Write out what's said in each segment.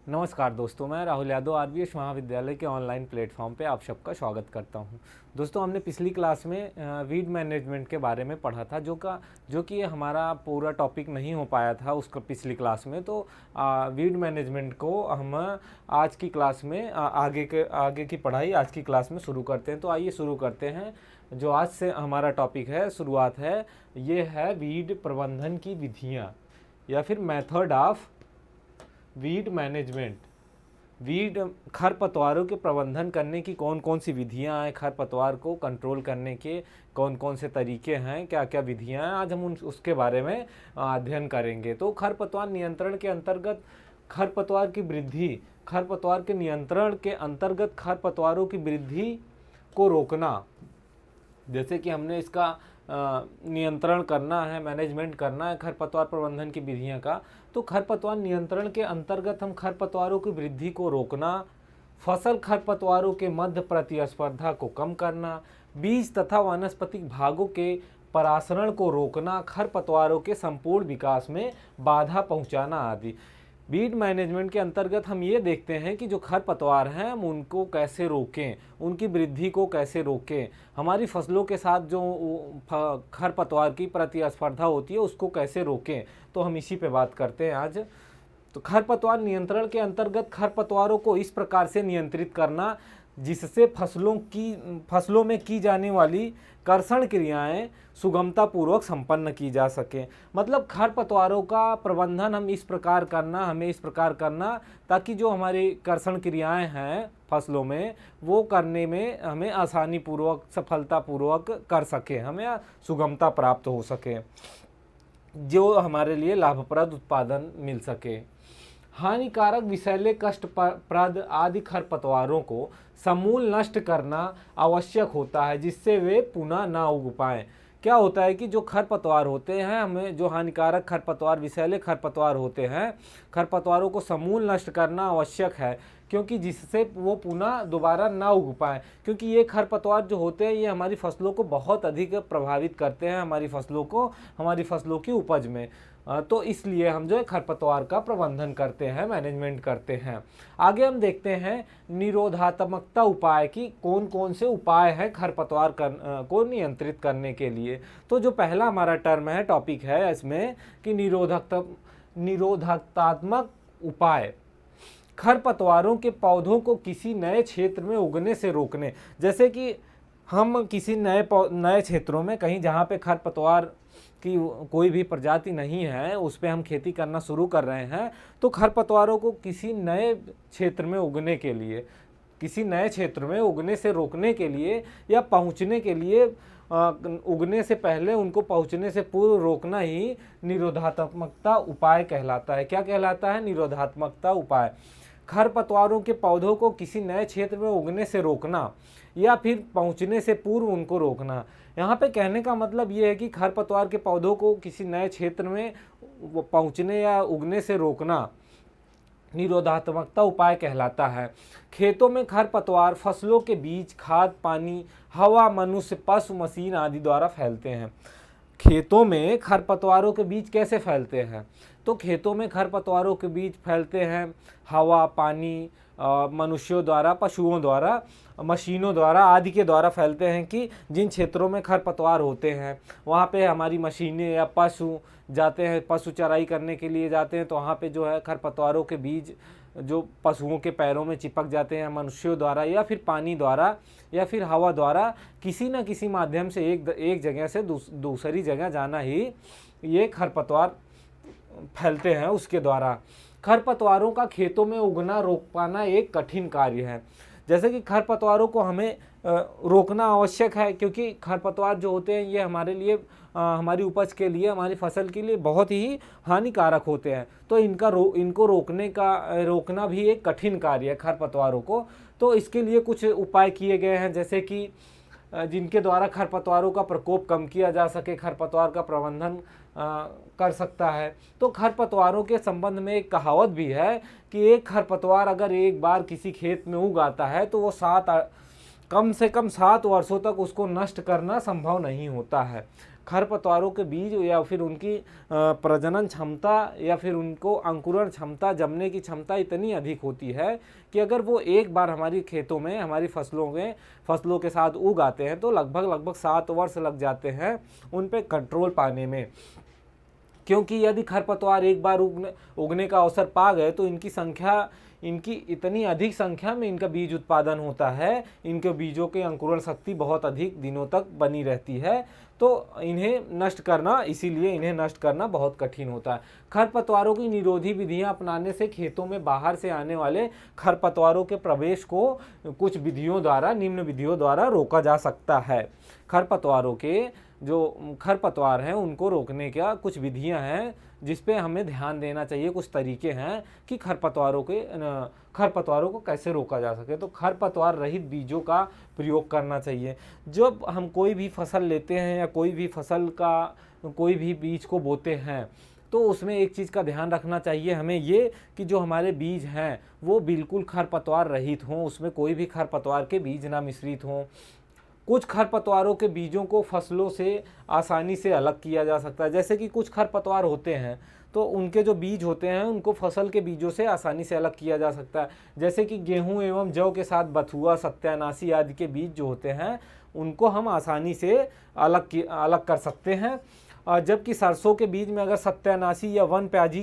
नमस्कार दोस्तों, मैं राहुल यादव आरबीएस महाविद्यालय के ऑनलाइन प्लेटफॉर्म पे आप सबका स्वागत करता हूं। दोस्तों, हमने पिछली क्लास में वीड मैनेजमेंट के बारे में पढ़ा था, जो कि हमारा पूरा टॉपिक नहीं हो पाया था उसका पिछली क्लास में। तो वीड मैनेजमेंट को हम आज की क्लास में आगे की पढ़ाई आज की क्लास में शुरू करते हैं। तो आइए शुरू करते हैं। जो आज से हमारा टॉपिक है, शुरुआत है, ये है वीड प्रबंधन की विधियाँ या फिर method of weed management. Weed खरपतवारों के प्रबंधन करने की कौन कौन सी विधियां हैं, खरपतवार को कंट्रोल करने के कौन कौन से तरीके हैं, क्या क्या विधियां हैं, आज हम उसके बारे में अध्ययन करेंगे। तो खरपतवार नियंत्रण के अंतर्गत खरपतवार की वृद्धि, खरपतवार के नियंत्रण के अंतर्गत खरपतवारों की वृद्धि को रोकना, जैसे कि हमने इसका नियंत्रण करना है, मैनेजमेंट करना है खरपतवार प्रबंधन की विधियां का। तो खरपतवार नियंत्रण के अंतर्गत हम खरपतवारों की वृद्धि को रोकना, फसल खरपतवारों के मध्य प्रतिस्पर्धा को कम करना, बीज तथा वानस्पतिक भागों के परासरण को रोकना, खरपतवारों के संपूर्ण विकास में बाधा पहुंचाना आदि। वीड मैनेजमेंट के अंतर्गत हम ये देखते हैं कि जो खरपतवार हैं हम उनको कैसे रोकें, उनकी वृद्धि को कैसे रोकें, हमारी फसलों के साथ जो खरपतवार की प्रतिस्पर्धा होती है उसको कैसे रोकें। तो हम इसी पे बात करते हैं आज। तो खरपतवार नियंत्रण के अंतर्गत खरपतवारों को इस प्रकार से नियंत्रित करना जिससे फसलों में की जाने वाली कर्षण क्रियाएं सुगमतापूर्वक संपन्न की जा सके। मतलब खरपतवारों का प्रबंधन हमें इस प्रकार करना ताकि जो हमारी कर्षण क्रियाएं हैं फसलों में वो करने में हमें आसानी पूर्वक, सफलतापूर्वक कर सके, हमें सुगमता प्राप्त हो सके, जो हमारे लिए लाभप्रद उत्पादन मिल सके। हानिकारक, विषैले, कष्टप्रद आदि खरपतवारों को समूल नष्ट करना आवश्यक होता है जिससे वे पुनः ना उग पाएं। क्या होता है कि जो खरपतवार होते हैं, हमें जो हानिकारक खरपतवार, विषैले खरपतवार होते हैं, खरपतवारों को समूल नष्ट करना आवश्यक है, क्योंकि जिससे वो पुनः दोबारा ना उग पाए। क्योंकि ये खरपतवार जो होते हैं ये हमारी फसलों को बहुत अधिक प्रभावित करते हैं, हमारी फसलों की उपज में। तो इसलिए हम जो है खरपतवार का प्रबंधन करते हैं, मैनेजमेंट करते हैं। आगे हम देखते हैं निरोधात्मकता उपाय की कौन कौन से उपाय हैं खरपतवार को नियंत्रित करने के लिए। तो जो पहला हमारा टर्म है, टॉपिक है इसमें कि निरोधात्मक उपाय, खरपतवारों के पौधों को किसी नए क्षेत्र में उगने से रोकने। जैसे कि हम किसी नए क्षेत्रों में, कहीं जहाँ पे खरपतवार की कोई भी प्रजाति नहीं है, उस पे हम खेती करना शुरू कर रहे हैं, तो खरपतवारों को किसी नए क्षेत्र में उगने के लिए, किसी नए क्षेत्र में उगने से रोकने के लिए या पहुंचने के लिए, उगने से पहले उनको पहुंचने से पूर्व रोकना ही निरोधात्मकता उपाय कहलाता है। क्या कहलाता है? निरोधात्मकता उपाय। खरपतवारों के पौधों को किसी नए क्षेत्र में उगने से रोकना या फिर पहुंचने से पूर्व उनको रोकना। यहाँ पे कहने का मतलब ये है कि खरपतवार के पौधों को किसी नए क्षेत्र में पहुंचने या उगने से रोकना निरोधात्मकता उपाय कहलाता है। खेतों में खरपतवार फसलों के बीज, खाद, पानी, हवा, मनुष्य, पशु, मशीन आदि द्वारा फैलते हैं। खेतों में खरपतवारों के बीज कैसे फैलते हैं? तो खेतों में खरपतवारों के बीज फैलते हैं हवा, पानी, मनुष्यों द्वारा, पशुओं द्वारा, मशीनों द्वारा आदि के द्वारा फैलते हैं। कि जिन क्षेत्रों में खरपतवार होते हैं वहाँ पे हमारी मशीनें या पशु जाते हैं, पशु चराई करने के लिए जाते हैं, तो वहाँ पे जो है खरपतवारों के बीज जो पशुओं के पैरों में चिपक जाते हैं, मनुष्यों द्वारा या फिर पानी द्वारा या फिर हवा द्वारा किसी न किसी माध्यम से एक जगह से दूसरी जगह जाना ही ये खरपतवार फैलते हैं, उसके द्वारा। खरपतवारों का खेतों में उगना रोक पाना एक कठिन कार्य है। जैसे कि खरपतवारों को हमें रोकना आवश्यक है, क्योंकि खरपतवार जो होते हैं ये हमारे लिए, हमारी उपज के लिए, हमारी फसल के लिए बहुत ही हानिकारक होते हैं। तो इनको रोकना भी एक कठिन कार्य है खरपतवारों को। तो इसके लिए कुछ उपाय किए गए हैं, जैसे कि जिनके द्वारा खरपतवारों का प्रकोप कम किया जा सके, खरपतवार का प्रबंधन कर सकता है। तो खरपतवारों के संबंध में एक कहावत भी है कि एक खरपतवार अगर एक बार किसी खेत में उग आता है तो वो कम से कम 7 वर्षों तक उसको नष्ट करना संभव नहीं होता है। खरपतवारों के बीज या फिर उनकी प्रजनन क्षमता या फिर उनको अंकुरण क्षमता, जमने की क्षमता इतनी अधिक होती है कि अगर वो एक बार हमारी खेतों में, हमारी फसलों के साथ उग आते हैं तो लगभग 7 वर्ष लग जाते हैं उन पे कंट्रोल पाने में। क्योंकि यदि खरपतवार एक बार उगने का अवसर पा गए तो इनकी इतनी अधिक संख्या में इनका बीज उत्पादन होता है, इनके बीजों के अंकुरण शक्ति बहुत अधिक दिनों तक बनी रहती है, तो इसीलिए इन्हें नष्ट करना बहुत कठिन होता है। खरपतवारों की निरोधी विधियां अपनाने से खेतों में बाहर से आने वाले खरपतवारों के प्रवेश को कुछ निम्न विधियों द्वारा रोका जा सकता है। खरपतवारों के जो खरपतवार हैं उनको रोकने का कुछ विधियां हैं जिस पे हमें ध्यान देना चाहिए। कुछ तरीके हैं कि खरपतवारों को कैसे रोका जा सके। तो खरपतवार रहित बीजों का प्रयोग करना चाहिए। जब हम कोई भी फसल लेते हैं या कोई भी बीज को बोते हैं तो उसमें एक चीज़ का ध्यान रखना चाहिए हमें ये कि जो हमारे बीज हैं वो बिल्कुल खरपतवार रहित हों, उसमें कोई भी खरपतवार के बीज ना मिश्रित हों। कुछ खरपतवारों के बीजों को फसलों से आसानी से अलग किया जा सकता है। जैसे कि कुछ खरपतवार होते हैं तो उनके जो बीज होते हैं उनको फसल के बीजों से आसानी से अलग किया जा सकता है। जैसे कि गेहूं एवं जौ के साथ बथुआ, सत्यानाशी आदि के बीज जो होते हैं उनको हम आसानी से अलग कर सकते हैं। जबकि सरसों के बीज में अगर सत्यानाशी या वन प्याजी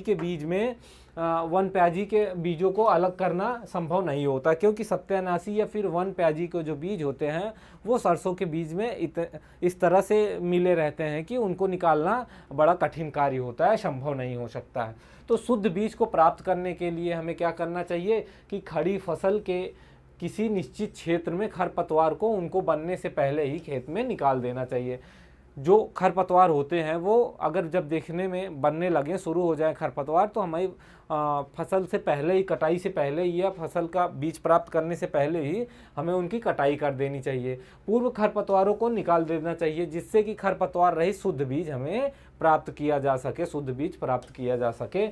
के बीजों को अलग करना संभव नहीं होता, क्योंकि सत्यानाशी या फिर वन प्याजी के जो बीज होते हैं वो सरसों के बीज में इस तरह से मिले रहते हैं कि उनको निकालना बड़ा कठिन कार्य होता है, संभव नहीं हो सकता है। तो शुद्ध बीज को प्राप्त करने के लिए हमें क्या करना चाहिए कि खड़ी फसल के किसी निश्चित क्षेत्र में खरपतवार को उनको बनने से पहले ही खेत में निकाल देना चाहिए। जो खरपतवार होते हैं वो अगर जब देखने में बनने लगे, शुरू हो जाए खरपतवार, तो हमारी फसल से पहले ही, कटाई से पहले ही या फसल का बीज प्राप्त करने से पहले ही हमें उनकी कटाई कर देनी चाहिए। पूर्व खरपतवारों को निकाल देना चाहिए जिससे कि खरपतवार रहित शुद्ध बीज हमें प्राप्त किया जा सके।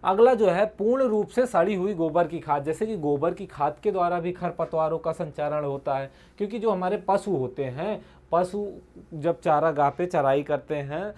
अगला जो है पूर्ण रूप से सड़ी हुई गोबर की खाद। जैसे कि गोबर की खाद के द्वारा भी खरपतवारों का संचारण होता है, क्योंकि जो हमारे पशु होते हैं, पशु जब चारागाह पे चराई करते हैं,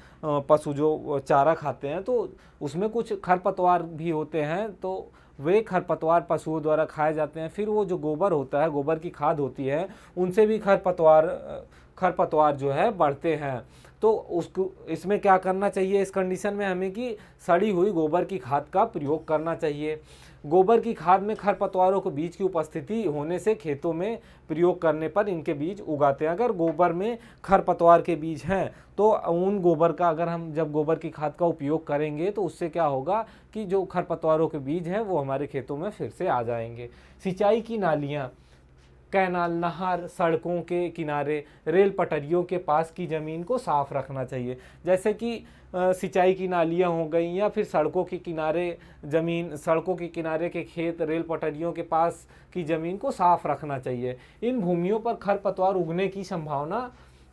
पशु जो चारा खाते हैं तो उसमें कुछ खरपतवार भी होते हैं, तो वे खरपतवार पशुओं द्वारा खाए जाते हैं। फिर वो जो गोबर होता है, गोबर की खाद होती है, उनसे भी खरपतवार जो है बढ़ते हैं। तो उसको इसमें क्या करना चाहिए इस कंडीशन में हमें कि सड़ी हुई गोबर की खाद का प्रयोग करना चाहिए। गोबर की खाद में खरपतवारों के बीज की उपस्थिति होने से खेतों में प्रयोग करने पर इनके बीज उगाते हैं। अगर गोबर में खरपतवार के बीज हैं तो उन गोबर का अगर हम जब गोबर की खाद का उपयोग करेंगे तो उससे क्या होगा कि जो खरपतवारों के बीज हैं वो हमारे खेतों में फिर से आ जाएंगे। सिंचाई की नालियाँ, कैनाल, नहर, सड़कों के किनारे, रेल पटरियों के पास की ज़मीन को साफ रखना चाहिए। जैसे कि सिंचाई की नालियाँ हो गई या फिर सड़कों के किनारे के खेत, रेल पटरियों के पास की ज़मीन को साफ रखना चाहिए। इन भूमियों पर खरपतवार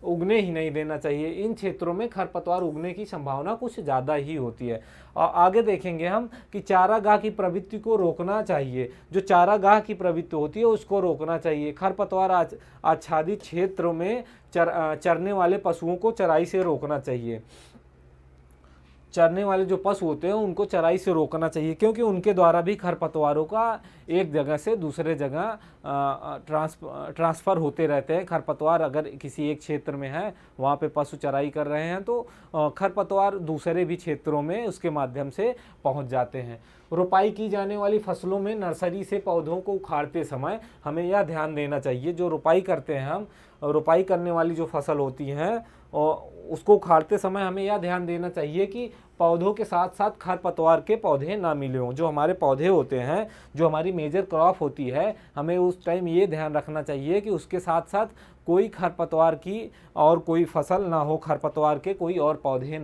उगने ही नहीं देना चाहिए। इन क्षेत्रों में खरपतवार उगने की संभावना कुछ ज़्यादा ही होती है। और आगे देखेंगे हम कि चारागाह की प्रवृत्ति को रोकना चाहिए। जो चारागाह की प्रवृत्ति होती है उसको रोकना चाहिए। खरपतवार आच्छादित क्षेत्रों में चरने वाले पशुओं को चराई से रोकना चाहिए। चरने वाले जो पशु होते हैं उनको चराई से रोकना चाहिए, क्योंकि उनके द्वारा भी खरपतवारों का एक जगह से दूसरे जगह ट्रांसफ़र होते रहते हैं। खरपतवार अगर किसी एक क्षेत्र में है, वहाँ पे पशु चराई कर रहे हैं, तो खरपतवार दूसरे भी क्षेत्रों में उसके माध्यम से पहुँच जाते हैं। रोपाई की जाने वाली फसलों में नर्सरी से पौधों को उखाड़ते समय हमें यह ध्यान देना चाहिए, जो रोपाई करते हैं हम, रोपाई करने वाली जो फसल होती हैं और उसको उखाड़ते समय हमें यह ध्यान देना चाहिए कि पौधों के साथ साथ खरपतवार के पौधे ना मिले हों। जो हमारे पौधे होते हैं, जो हमारी मेजर क्रॉप होती है, हमें उस टाइम ये ध्यान रखना चाहिए कि उसके साथ साथ कोई खरपतवार की और कोई फसल ना हो, खरपतवार के कोई और पौधे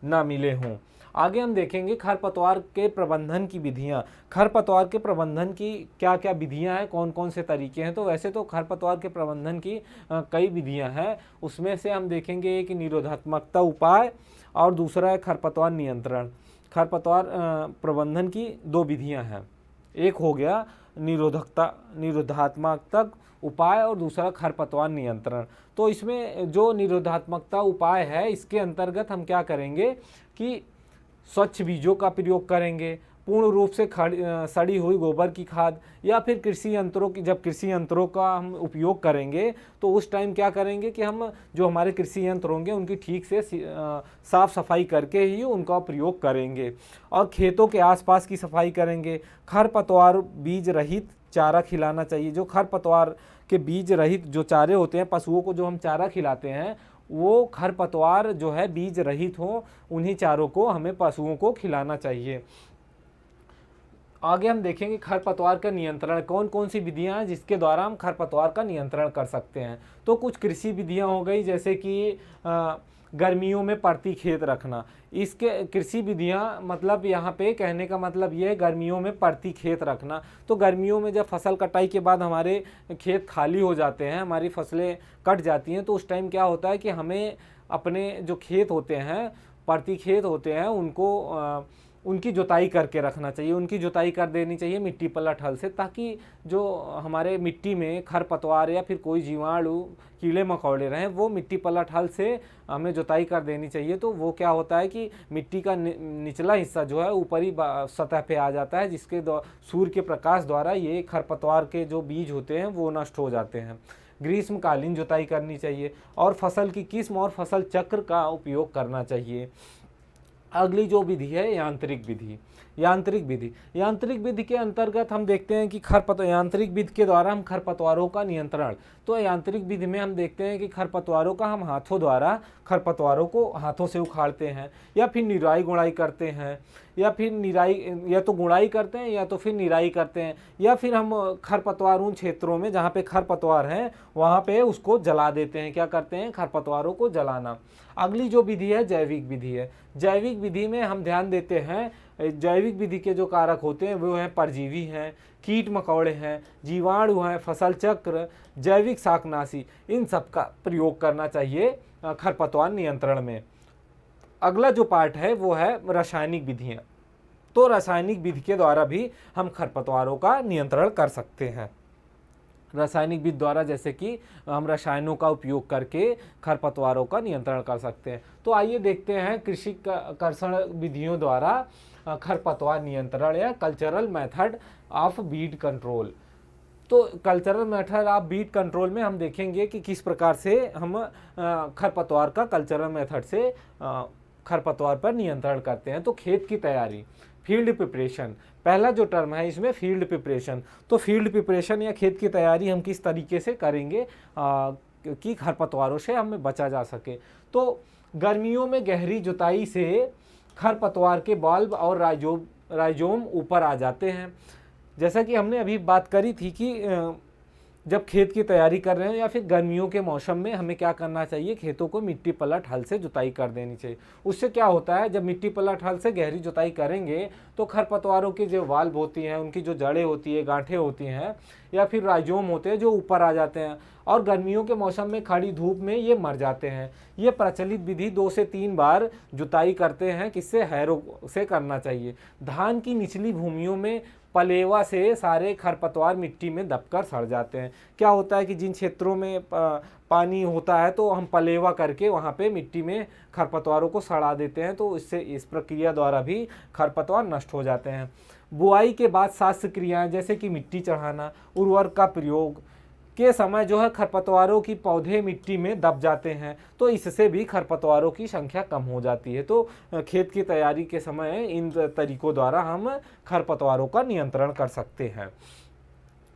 ना मिले हों। आगे हम देखेंगे खरपतवार के प्रबंधन की विधियां। खरपतवार के प्रबंधन की क्या क्या विधियां हैं, कौन कौन से तरीके हैं। तो वैसे तो खरपतवार के प्रबंधन की कई विधियां हैं। उसमें से हम देखेंगे एक निरोधात्मकता उपाय और दूसरा है खरपतवार नियंत्रण। खरपतवार प्रबंधन की दो विधियां हैं। एक हो गया निरोधात्मक उपाय और दूसरा खरपतवार नियंत्रण। तो इसमें जो निरोधात्मकता उपाय है, इसके अंतर्गत हम क्या करेंगे कि स्वच्छ बीजों का प्रयोग करेंगे, पूर्ण रूप से सड़ी हुई गोबर की खाद, या फिर कृषि यंत्रों की, जब कृषि यंत्रों का हम उपयोग करेंगे तो उस टाइम क्या करेंगे कि हम जो हमारे कृषि यंत्र होंगे उनकी ठीक से साफ सफाई करके ही उनका प्रयोग करेंगे। और खेतों के आसपास की सफाई करेंगे। खरपतवार बीज रहित चारा खिलाना चाहिए। जो खरपतवार के बीज रहित जो चारे होते हैं, पशुओं को जो हम चारा खिलाते हैं, वो खरपतवार जो है बीज रहित हो, उन्हीं चारों को हमें पशुओं को खिलाना चाहिए। आगे हम देखेंगे खरपतवार का नियंत्रण, कौन कौन सी विधियां हैं जिसके द्वारा हम खरपतवार का नियंत्रण कर सकते हैं। तो कुछ कृषि विधियां हो गई, जैसे कि गर्मियों में प्रति खेत रखना। इसके कृषि विधियां मतलब यहाँ पे कहने का मतलब ये है, गर्मियों में प्रति खेत रखना। तो गर्मियों में जब फसल कटाई के बाद हमारे खेत खाली हो जाते हैं, हमारी फसलें कट जाती हैं, तो उस टाइम क्या होता है कि हमें अपने जो खेत होते हैं, प्रति खेत होते हैं, उनकी जुताई करके रखना चाहिए। उनकी जुताई कर देनी चाहिए मिट्टी पलट हल से, ताकि जो हमारे मिट्टी में खरपतवार या फिर कोई जीवाणु, कीड़े मकोड़े रहें, वो मिट्टी पलट हल से हमें जुताई कर देनी चाहिए। तो वो क्या होता है कि मिट्टी का निचला हिस्सा जो है ऊपरी सतह पे आ जाता है, जिसके सूर्य के प्रकाश द्वारा ये खरपतवार के जो बीज होते हैं वो नष्ट हो जाते हैं। ग्रीष्मकालीन जुताई करनी चाहिए और फसल की किस्म और फसल चक्र का उपयोग करना चाहिए। अगली जो विधि है यांत्रिक विधि। यांत्रिक विधि के अंतर्गत हम देखते हैं कि यांत्रिक विधि के द्वारा हम खरपतवारों का नियंत्रण। तो यांत्रिक विधि में हम देखते हैं कि खरपतवारों का हम हाथों द्वारा खरपतवारों को हाथों से उखाड़ते हैं, या फिर निराई गुड़ाई करते हैं, या फिर या तो गुड़ाई करते हैं या तो फिर निराई करते हैं, या फिर हम खरपतवार उन क्षेत्रों में जहाँ पे खरपतवार हैं वहाँ पे उसको जला देते हैं। क्या करते हैं? खरपतवारों को जलाना। अगली जो विधि है जैविक विधि है। जैविक विधि में हम ध्यान देते हैं, जैविक विधि के जो कारक होते हैं वो हैं परजीवी हैं, कीट मकोड़े हैं, जीवाणु हैं, फसल चक्र, जैविक शाकनाशी, इन सब का प्रयोग करना चाहिए खरपतवार नियंत्रण में। अगला जो पार्ट है वो है रासायनिक विधियाँ। तो रासायनिक विधि के द्वारा भी हम खरपतवारों का नियंत्रण कर सकते हैं। रासायनिक विधि द्वारा जैसे कि हम रसायनों का उपयोग करके खरपतवारों का नियंत्रण कर सकते हैं। तो आइए देखते हैं कृषि कर्षण विधियों द्वारा खरपतवार नियंत्रण या cultural method of weed control. तो cultural method of weed control में हम देखेंगे कि किस प्रकार से हम खरपतवार का कल्चरल मेथड से खरपतवार पर नियंत्रण करते हैं। तो खेत की तैयारी, फील्ड प्रिपरेशन, पहला जो टर्म है इसमें फील्ड प्रिपरेशन। तो फील्ड प्रिपरेशन या खेत की तैयारी हम किस तरीके से करेंगे कि खरपतवारों से हमें बचा जा सके। तो गर्मियों में गहरी जुताई से खरपतवार के बल्ब और राइजोम ऊपर आ जाते हैं। जैसा कि हमने अभी बात करी थी कि जब खेत की तैयारी कर रहे हैं या फिर गर्मियों के मौसम में हमें क्या करना चाहिए, खेतों को मिट्टी पलट हल से जुताई कर देनी चाहिए। उससे क्या होता है, जब मिट्टी पलट हल से गहरी जुताई करेंगे तो खरपतवारों की जो वाल्व होती हैं, उनकी जो जड़ें होती है, गांठें होती हैं, या फिर राइजोम होते हैं जो ऊपर आ जाते हैं, और गर्मियों के मौसम में खड़ी धूप में ये मर जाते हैं। ये प्रचलित विधि 2 से 3 बार जुताई करते हैं, किससे? हैरो से करना चाहिए। धान की निचली भूमियों में पलेवा से सारे खरपतवार मिट्टी में दबकर सड़ जाते हैं। क्या होता है कि जिन क्षेत्रों में पानी होता है तो हम पलेवा करके वहाँ पे मिट्टी में खरपतवारों को सड़ा देते हैं, तो इससे इस प्रक्रिया द्वारा भी खरपतवार नष्ट हो जाते हैं। बुआई के बाद शास्त्र क्रियाएं जैसे कि मिट्टी चढ़ाना, उर्वरक का प्रयोग के समय जो है खरपतवारों की पौधे मिट्टी में दब जाते हैं, तो इससे भी खरपतवारों की संख्या कम हो जाती है। तो खेत की तैयारी के समय इन तरीकों द्वारा हम खरपतवारों का नियंत्रण कर सकते हैं।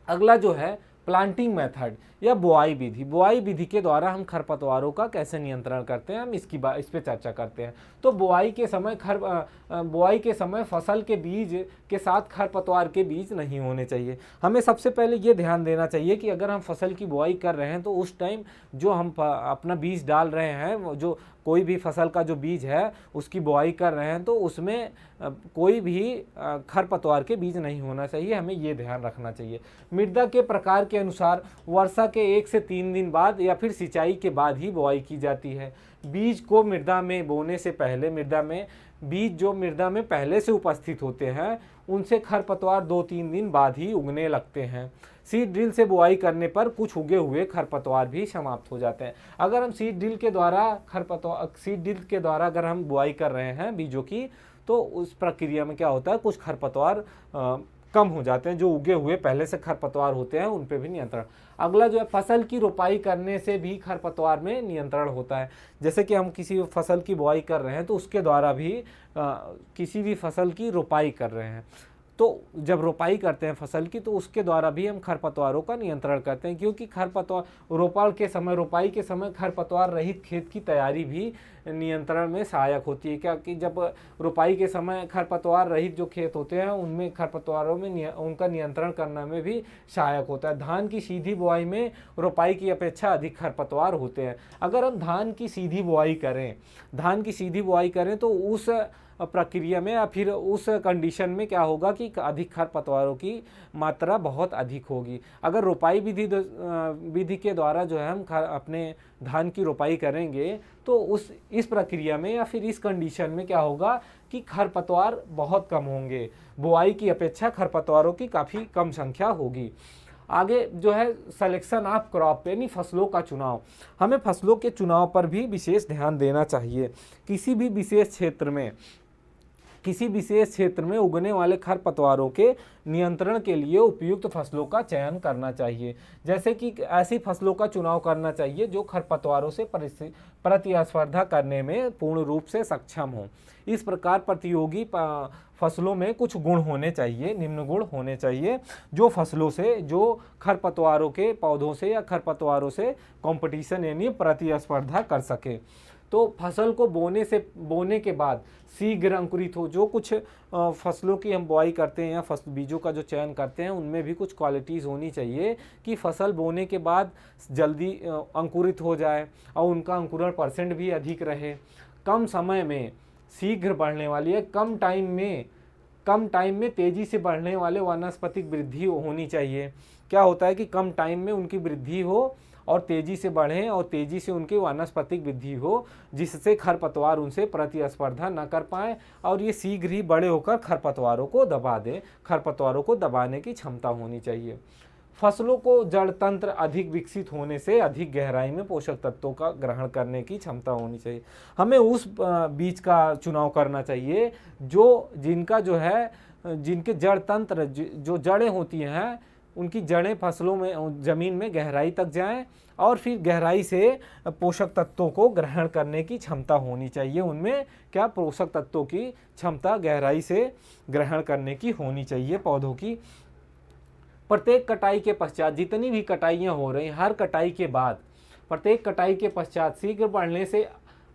अगला जो है प्लांटिंग मेथड या बुआई विधि। बुआई विधि के द्वारा हम खरपतवारों का कैसे नियंत्रण करते हैं, हम इस पे चर्चा करते हैं। तो बुआई के समय फसल के बीज के साथ खरपतवार के बीज नहीं होने चाहिए। हमें सबसे पहले ये ध्यान देना चाहिए कि अगर हम फसल की बुआई कर रहे हैं तो उस टाइम जो हम अपना बीज डाल रहे हैं, जो कोई भी फसल का जो बीज है उसकी बुआई कर रहे हैं, तो उसमें कोई भी खरपतवार के बीज नहीं होना चाहिए। हमें ये ध्यान रखना चाहिए। मृदा के प्रकार के अनुसार वर्षा के 1 से 3 दिन बाद या फिर सिंचाई के बाद ही बुआई की जाती है। बीज को मृदा में बोने से पहले बीज जो मृदा में पहले से उपस्थित होते हैं उनसे खरपतवार 2-3 दिन बाद ही उगने लगते हैं। सीड ड्रिल से बुआई करने पर कुछ उगे हुए खरपतवार भी समाप्त हो जाते हैं। अगर हम सीड ड्रिल के द्वारा अगर हम बुआई कर रहे हैं बीजों की, तो उस प्रक्रिया में क्या होता है, कुछ खरपतवार कम हो जाते हैं। जो उगे हुए पहले से खरपतवार होते हैं उन पे भी नियंत्रण। अगला जो है, फसल की रोपाई करने से भी खरपतवार में नियंत्रण होता है। जैसे कि हम किसी फसल की बुआई कर रहे हैं तो उसके द्वारा भी किसी भी फसल की रोपाई कर रहे हैं, तो जब रोपाई करते हैं फसल की, तो उसके द्वारा भी हम खरपतवारों का नियंत्रण करते हैं। क्योंकि खरपतवार रोपाई के समय खरपतवार रहित खेत की तैयारी भी नियंत्रण में सहायक होती है। क्या कि जब रोपाई के समय खरपतवार रहित जो खेत होते हैं उनमें खरपतवारों में उनका नियंत्रण करने में भी सहायक होता है। धान की सीधी बुआई में रोपाई की अपेक्षा अधिक खरपतवार होते हैं। अगर हम धान की सीधी बुआई करें तो उस प्रक्रिया में या फिर उस कंडीशन में क्या होगा कि अधिक खरपतवारों की मात्रा बहुत अधिक होगी। अगर रोपाई विधि के द्वारा जो है हम अपने धान की रोपाई करेंगे तो इस प्रक्रिया में या फिर इस कंडीशन में क्या होगा कि खरपतवार बहुत कम होंगे। बुआई की अपेक्षा खरपतवारों की काफ़ी कम संख्या होगी। आगे जो है, सिलेक्शन ऑफ क्रॉप यानी फसलों का चुनाव। हमें फसलों के चुनाव पर भी विशेष ध्यान देना चाहिए। किसी विशेष क्षेत्र में उगने वाले खरपतवारों के नियंत्रण के लिए उपयुक्त फसलों का चयन करना चाहिए। जैसे कि ऐसी फसलों का चुनाव करना चाहिए जो खरपतवारों से प्रतिस्पर्धा करने में पूर्ण रूप से सक्षम हो। इस प्रकार प्रतियोगी फसलों में कुछ गुण होने चाहिए, निम्न गुण होने चाहिए, जो खरपतवारों के पौधों से या खरपतवारों से कंपटीशन यानी प्रतिस्पर्धा कर सके। तो फसल को बोने के बाद शीघ्र अंकुरित हो। जो कुछ फसलों की हम बुआई करते हैं या बीजों का जो चयन करते हैं उनमें भी कुछ क्वालिटीज़ होनी चाहिए कि फसल बोने के बाद जल्दी अंकुरित हो जाए और उनका अंकुरण परसेंट भी अधिक रहे। कम समय में शीघ्र बढ़ने वाली है, कम टाइम में तेज़ी से बढ़ने वाले वानस्पतिक वृद्धि होनी चाहिए। क्या होता है कि कम टाइम में उनकी वृद्धि हो और तेज़ी से बढ़ें और तेज़ी से उनकी वानस्पतिक वृद्धि हो, जिससे खरपतवार उनसे प्रतिस्पर्धा न कर पाए और ये शीघ्र ही बड़े होकर खरपतवारों को दबा दें। खरपतवारों को दबाने की क्षमता होनी चाहिए। फसलों को जड़ तंत्र अधिक विकसित होने से अधिक गहराई में पोषक तत्वों का ग्रहण करने की क्षमता होनी चाहिए। हमें उस बीज का चुनाव करना चाहिए जिनके जड़ तंत्र, जो जड़ें होती हैं, उनकी जड़ें फसलों में ज़मीन में गहराई तक जाएं और फिर गहराई से पोषक तत्वों को ग्रहण करने की क्षमता होनी चाहिए। उनमें क्या पोषक तत्वों की क्षमता गहराई से ग्रहण करने की होनी चाहिए पौधों की। प्रत्येक कटाई के पश्चात, जितनी भी कटाइयाँ हो रही, हर कटाई के बाद, प्रत्येक कटाई के पश्चात शीघ्र बढ़ने से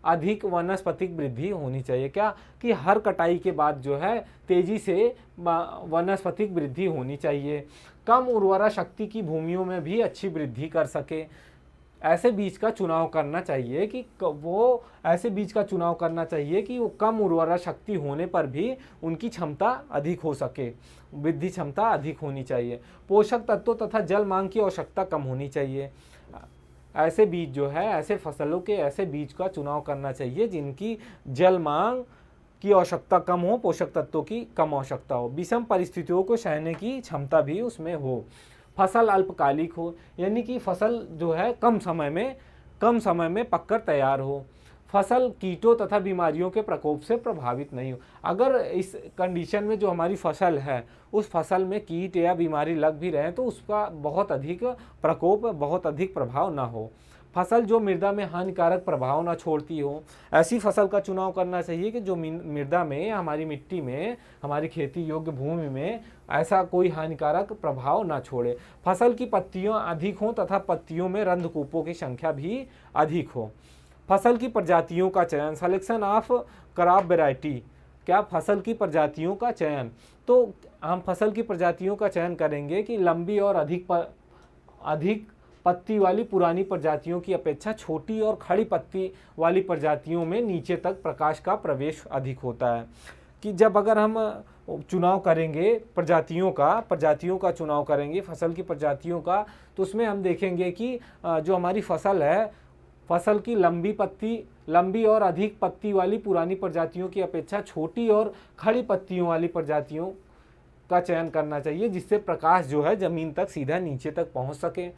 अधिक वानस्पतिक वृद्धि होनी चाहिए। क्या कि हर कटाई के बाद जो है तेजी से वानस्पतिक वृद्धि होनी चाहिए। कम उर्वरा शक्ति की भूमियों में भी अच्छी वृद्धि कर सके। ऐसे बीज का चुनाव करना चाहिए कि वो कम उर्वरा शक्ति होने पर भी उनकी क्षमता अधिक हो सके, वृद्धि क्षमता अधिक होनी चाहिए। पोषक तत्वों तथा जल मांग की आवश्यकता कम होनी चाहिए। ऐसे फसलों के ऐसे बीज का चुनाव करना चाहिए जिनकी जल मांग की आवश्यकता कम हो, पोषक तत्वों की कम आवश्यकता हो, विषम परिस्थितियों को सहने की क्षमता भी उसमें हो। फसल अल्पकालिक हो, यानी कि फसल जो है कम समय में पककर तैयार हो। फसल कीटों तथा बीमारियों के प्रकोप से प्रभावित नहीं हो। अगर इस कंडीशन में जो हमारी फसल है उस फसल में कीट या बीमारी लग भी रहे तो उसका बहुत अधिक प्रभाव ना हो। फसल जो मृदा में हानिकारक प्रभाव ना छोड़ती हो, ऐसी फसल का चुनाव करना चाहिए कि जो मृदा में, हमारी मिट्टी में, हमारी खेती योग्य भूमि में ऐसा कोई हानिकारक प्रभाव ना छोड़े। फसल की पत्तियां अधिक हों तथा पत्तियों में रंध्रकूपों की संख्या भी अधिक हो। फसल की प्रजातियों का चयन, सिलेक्शन ऑफ क्रॉप वैरायटी। क्या फसल की प्रजातियों का चयन, तो हम फसल की प्रजातियों का चयन करेंगे कि लंबी और अधिक पत्ती वाली पुरानी प्रजातियों की अपेक्षा छोटी और खड़ी पत्ती वाली प्रजातियों में नीचे तक प्रकाश का प्रवेश अधिक होता है। कि जब अगर हम चुनाव करेंगे प्रजातियों का चुनाव करेंगे फसल की प्रजातियों का, तो उसमें हम देखेंगे कि जो हमारी फसल है, फसल की लंबी और अधिक पत्ती वाली पुरानी प्रजातियों की अपेक्षा छोटी और खड़ी पत्तियों वाली प्रजातियों का चयन करना चाहिए जिससे प्रकाश जो है ज़मीन तक सीधा नीचे तक पहुंच सके।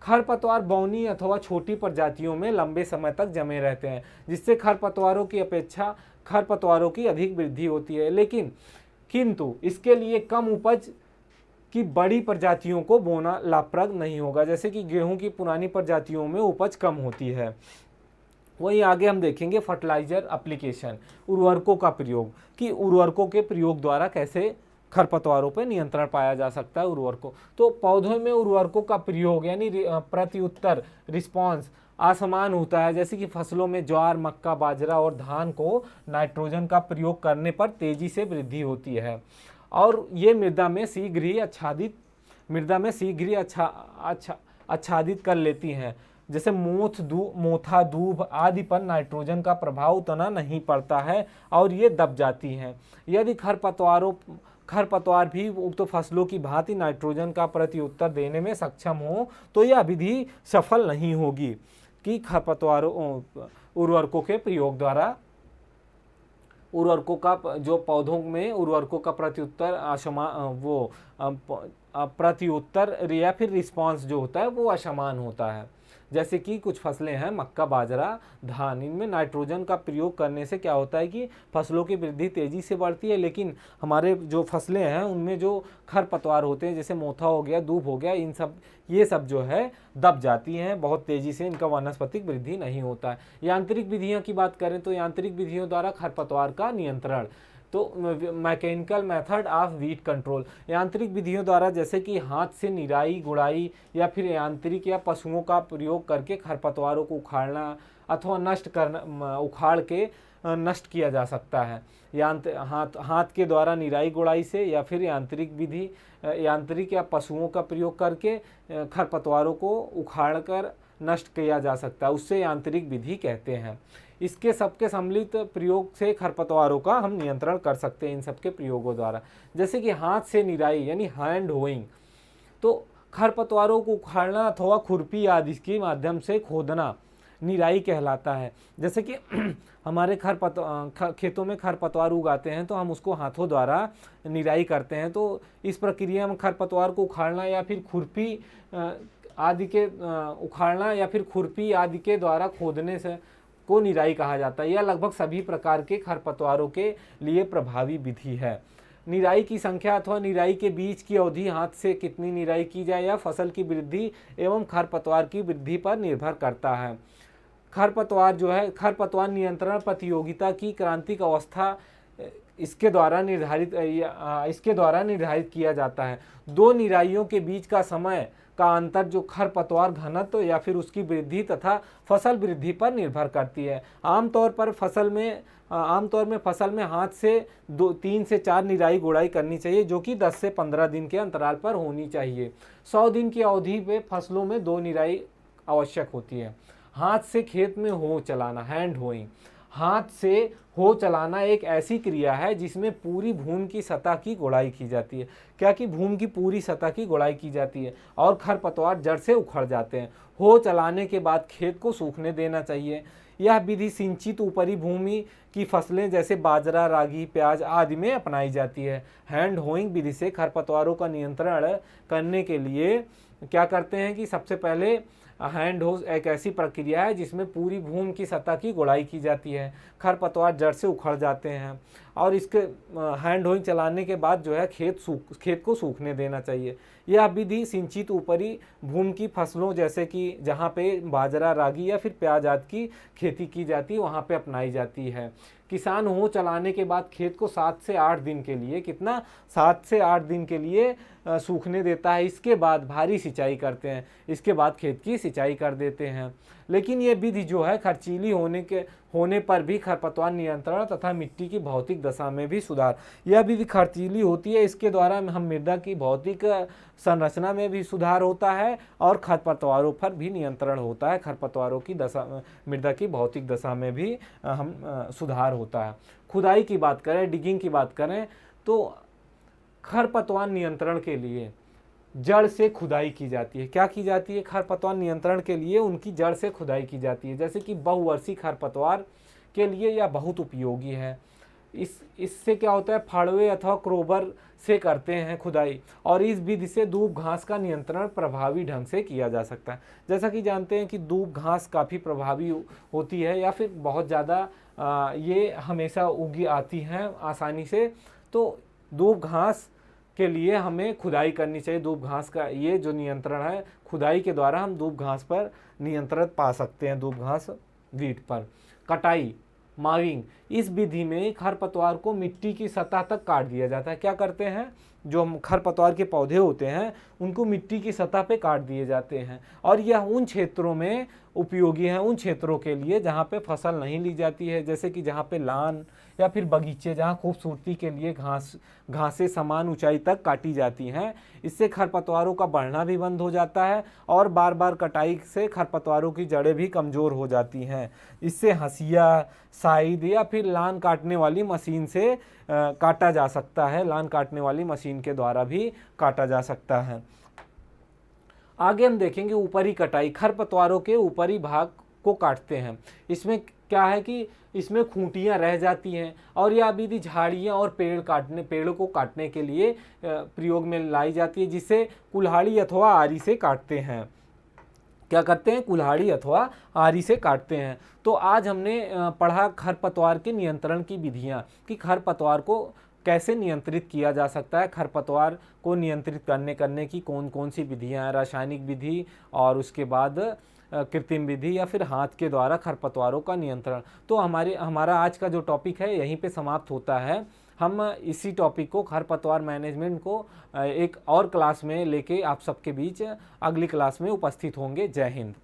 खरपतवार बौनी अथवा छोटी प्रजातियों में लंबे समय तक जमे रहते हैं, जिससे खरपतवारों की अपेक्षा खरपतवारों की अधिक वृद्धि होती है, किंतु इसके लिए कम उपज की बड़ी प्रजातियों को बोना लाभप्रद नहीं होगा। जैसे कि गेहूं की पुरानी प्रजातियों में उपज कम होती है। वहीं आगे हम देखेंगे फर्टिलाइजर एप्लीकेशन, उर्वरकों का प्रयोग, कि उर्वरकों के प्रयोग द्वारा कैसे खरपतवारों पर नियंत्रण पाया जा सकता है। उर्वरकों, तो पौधों में उर्वरकों का प्रयोग यानी प्रत्युत्तर रिस्पांस असमान होता है। जैसे कि फसलों में ज्वार, मक्का, बाजरा और धान को नाइट्रोजन का प्रयोग करने पर तेजी से वृद्धि होती है और ये मृदा में शीघ्र ही आच्छादित कर लेती हैं। जैसे मोथा, दूब आदि पर नाइट्रोजन का प्रभाव उतना नहीं पड़ता है और ये दब जाती हैं। यदि खरपतवार भी उक्त फसलों की भांति नाइट्रोजन का प्रत्युत्तर देने में सक्षम हो तो यह विधि सफल नहीं होगी कि उर्वरकों के प्रयोग द्वारा उर्वरकों का जो पौधों में उर्वरकों का प्रत्युत्तर या फिर रिस्पांस जो होता है वो असमान होता है। जैसे कि कुछ फसलें हैं मक्का, बाजरा, धान, इनमें नाइट्रोजन का प्रयोग करने से क्या होता है कि फसलों की वृद्धि तेज़ी से बढ़ती है, लेकिन हमारे जो फसलें हैं उनमें जो खरपतवार होते हैं जैसे मोथा हो गया, दूब हो गया, ये सब जो है दब जाती हैं बहुत तेज़ी से, इनका वानस्पतिक वृद्धि नहीं होता है। यांत्रिक विधियों की बात करें तो यांत्रिक विधियों द्वारा खरपतवार का नियंत्रण, तो mechanical method of wheat control, यांत्रिक विधियों द्वारा जैसे कि हाथ से निराई, गुड़ाई या फिर यांत्रिक या पशुओं का प्रयोग करके खरपतवारों को उखाड़ना अथवा उखाड़ के नष्ट किया जा सकता है। हाथ के द्वारा निराई गुड़ाई से या फिर यांत्रिक या पशुओं का प्रयोग करके खरपतवारों को उखाड़कर नष्ट किया जा सकता है, उससे यांत्रिक विधि कहते हैं। इसके सबके सम्मिलित प्रयोग से खरपतवारों का हम नियंत्रण कर सकते हैं इन सबके प्रयोगों द्वारा। जैसे कि हाथ से निराई यानी हैंड होइंग, तो खरपतवारों को उखाड़ना अथवा खुरपी आदि के माध्यम से खोदना निराई कहलाता है। जैसे कि हमारे खेतों में खरपतवार उगाते हैं तो हम उसको हाथों द्वारा निराई करते हैं, तो इस प्रक्रिया में खरपतवार को उखाड़ना या फिर खुरपी आदि के द्वारा खोदने से को निराई कहा जाता है। यह लगभग सभी प्रकार के खरपतवारों के लिए प्रभावी विधि है। निराई की संख्या अथवा निराई के बीच की अवधि हाथ से कितनी निराई की जाए या फसल की वृद्धि एवं खरपतवार की वृद्धि पर निर्भर करता है। खरपतवार नियंत्रण प्रतियोगिता की क्रांतिक अवस्था इसके द्वारा निर्धारित किया जाता है। दो निराइयों के बीच का समय का अंतर जो खरपतवार घनत्व या फिर उसकी वृद्धि तथा फसल वृद्धि पर निर्भर करती है। आमतौर में फसल में हाथ से 3 से 4 निराई गुड़ाई करनी चाहिए, जो कि 10 से 15 दिन के अंतराल पर होनी चाहिए। 100 दिन की अवधि में फसलों में 2 निराई आवश्यक होती है। हाथ से खेत में हो चलाना, हैंड होइंग। हाथ से हो चलाना एक ऐसी क्रिया है जिसमें पूरी भूमि की सतह की गुड़ाई की जाती है। क्या कि भूमि की पूरी सतह की गुड़ाई की जाती है और खरपतवार जड़ से उखड़ जाते हैं। हो चलाने के बाद खेत को सूखने देना चाहिए। यह विधि सिंचित ऊपरी भूमि की फसलें जैसे बाजरा, रागी, प्याज आदि में अपनाई जाती है। हैंड होइंग विधि से खरपतवारों का नियंत्रण करने के लिए क्या करते हैं कि सबसे पहले हैंड होज एक ऐसी प्रक्रिया है जिसमें पूरी भूमि की सतह की गुड़ाई की जाती है, खरपतवार जड़ से उखड़ जाते हैं और इसके हैंड होइंग चलाने के बाद जो है खेत को सूखने देना चाहिए। यह विधि सिंचित ऊपरी भूमि की फसलों जैसे कि जहाँ पे बाजरा, रागी या फिर प्याज आदि की खेती की जाती है वहाँ पे अपनाई जाती है। किसान हो चलाने के बाद खेत को 7 से 8 दिन के लिए सूखने देता है। इसके बाद भारी सिंचाई करते हैं, इसके बाद खेत की सिंचाई कर देते हैं। लेकिन ये विधि जो है खर्चीली होने पर भी खरपतवार नियंत्रण तथा मिट्टी की भौतिक दशा में भी सुधार, यह विधि खर्चीली होती है। इसके द्वारा हम मृदा की भौतिक संरचना में भी सुधार होता है और खरपतवारों पर भी नियंत्रण होता है। खरपतवारों की मृदा की भौतिक दशा में भी हम सुधार होता है। खुदाई की बात करें, डिगिंग की बात करें तो खरपतवार नियंत्रण के लिए जड़ से खुदाई की जाती है। क्या की जाती है? खरपतवार नियंत्रण के लिए उनकी जड़ से खुदाई की जाती है। जैसे कि बहुवर्षीय खरपतवार के लिए यह बहुत उपयोगी है। इससे क्या होता है, फाड़वे अथवा क्रोबर से करते हैं खुदाई, और इस विधि से दूब घास का नियंत्रण प्रभावी ढंग से किया जा सकता है। जैसा कि जानते हैं कि दूब घास काफ़ी प्रभावी होती है, या फिर बहुत ज़्यादा ये हमेशा उगी आती हैं आसानी से। तो दूब घास के लिए हमें खुदाई करनी चाहिए। दूब घास का ये जो नियंत्रण है, खुदाई के द्वारा हम दूब घास पर नियंत्रण पा सकते हैं, दूब घास वीट पर। कटाई, माविंग, इस विधि में खरपतवार को मिट्टी की सतह तक काट दिया जाता है। क्या करते हैं, जो खरपतवार के पौधे होते हैं उनको मिट्टी की सतह पे काट दिए जाते हैं, और यह उन क्षेत्रों में उपयोगी है, उन क्षेत्रों के लिए जहाँ पे फसल नहीं ली जाती है, जैसे कि जहाँ पे लान या फिर बगीचे, जहाँ खूबसूरती के लिए घासें समान ऊंचाई तक काटी जाती हैं। इससे खरपतवारों का बढ़ना भी बंद हो जाता है, और बार बार कटाई से खरपतवारों की जड़ें भी कमज़ोर हो जाती हैं। इससे हंसिया, साइद या फिर लान काटने वाली मशीन से काटा जा सकता है। लान काटने वाली मशीन के द्वारा भी काटा जा सकता है। आगे हम देखेंगे ऊपरी कटाई। खरपतवारों के ऊपरी भाग को काटते हैं। इसमें क्या है कि इसमें खूंटियां रह जाती हैं, और यह विधि झाड़ियां और पेड़ों को काटने के लिए प्रयोग में लाई जाती है, जिसे कुल्हाड़ी अथवा आरी से काटते हैं। क्या करते हैं, कुल्हाड़ी अथवा आरी से काटते हैं। तो आज हमने पढ़ा खरपतवार के नियंत्रण की विधियां, कि खरपतवार को कैसे नियंत्रित किया जा सकता है। खरपतवार को नियंत्रित करने की कौन कौन सी विधियां हैं, रासायनिक विधि और उसके बाद कृत्रिम विधि या फिर हाथ के द्वारा खरपतवारों का नियंत्रण। तो हमारा आज का जो टॉपिक है यहीं पे समाप्त होता है। हम इसी टॉपिक को, खरपतवार मैनेजमेंट को, एक और क्लास में लेके आप सबके बीच अगली क्लास में उपस्थित होंगे। जय हिंद।